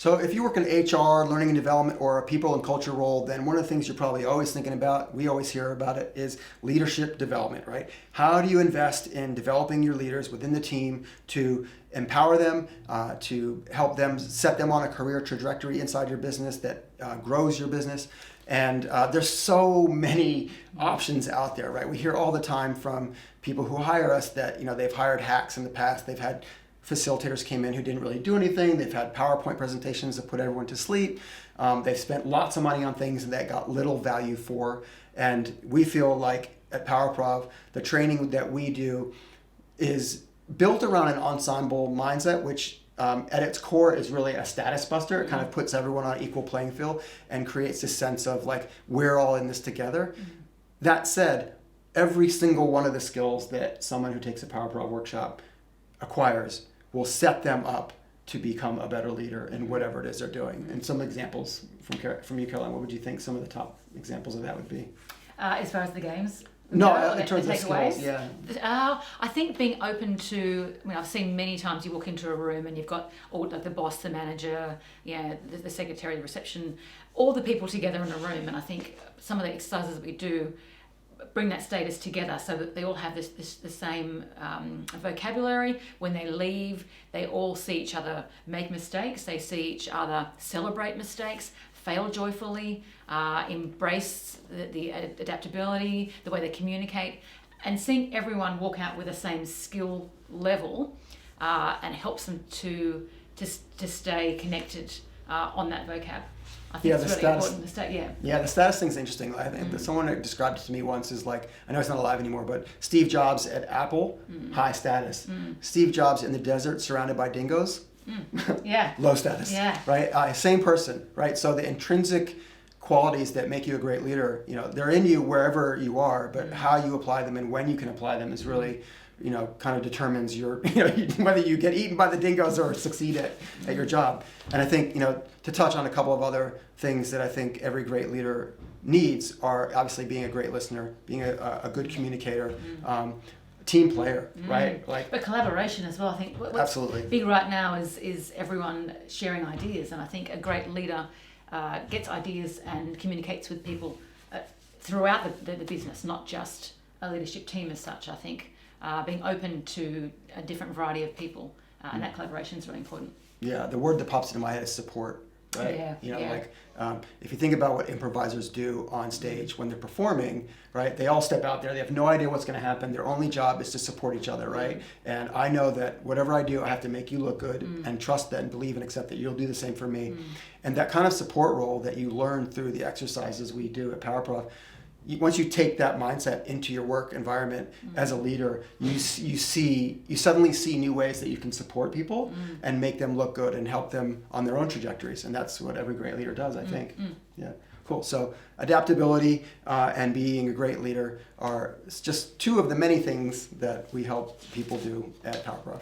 So if you work in HR, learning and development, or a people and culture role, then one of the things you're probably always thinking about, we always hear about it, is leadership development, right? How do you invest in developing your leaders within the team to empower them, to help them, set them on a career trajectory inside your business that grows your business? And there's so many options out there, right? We hear all the time from people who hire us that, they've hired hacks in the past. They've had facilitators came in who didn't really do anything. They've had PowerPoint presentations that put everyone to sleep. They've spent lots of money on things that got little value for. And we feel like at PowerProv, the training that we do is built around an ensemble mindset, which at its core is really a status buster. It kind of puts everyone on an equal playing field and creates this sense of like, we're all in this together. That said, every single one of the skills that someone who takes a PowerProv workshop acquires will set them up to become a better leader in whatever it is they're doing. And some examples from you, Caroline, what would you think some of the top examples of that would be? As far as the games? No, in terms of skills, yeah. I think being open to, I've seen many times you walk into a room and you've got all like the boss, the manager, the secretary, the reception, all the people together in a room. And I think some of the exercises that we do bring that status together so that they all have the same vocabulary. When they leave, they all see each other make mistakes. They see each other celebrate mistakes, fail joyfully, embrace the adaptability, the way they communicate, and seeing everyone walk out with the same skill level and helps them to stay connected on that vocab. I think it's really important. The status thing's interesting. I think that someone described it to me once is like, I know he's not alive anymore, but Steve Jobs at Apple, high status. Steve Jobs in the desert surrounded by dingos, low status. Right? Same person, right? So the intrinsic qualities that make you a great leader, they're in you wherever you are, but how you apply them and when you can apply them is really kind of determines your, whether you get eaten by the dingoes or succeed at your job. And I think, to touch on a couple of other things that I think every great leader needs are obviously being a great listener, being a good communicator, team player, right? But collaboration as well. I think what's absolutely big right now is everyone sharing ideas, and I think a great leader gets ideas and communicates with people throughout the business, not just a leadership team as such. I think being open to a different variety of people and that collaboration is really important. Yeah, the word that pops into my head is support, right? If you think about what improvisers do on stage when they're performing, right? They all step out there, they have no idea what's going to happen. Their only job is to support each other, right? And I know that whatever I do, I have to make you look good and trust that and believe and accept that you'll do the same for me. And that kind of support role that you learn through the exercises we do at PowerProv, once you take that mindset into your work environment as a leader, you suddenly see new ways that you can support people and make them look good and help them on their own trajectories. And that's what every great leader does, I think. Yeah, cool. So adaptability and being a great leader are just two of the many things that we help people do at PowerProv.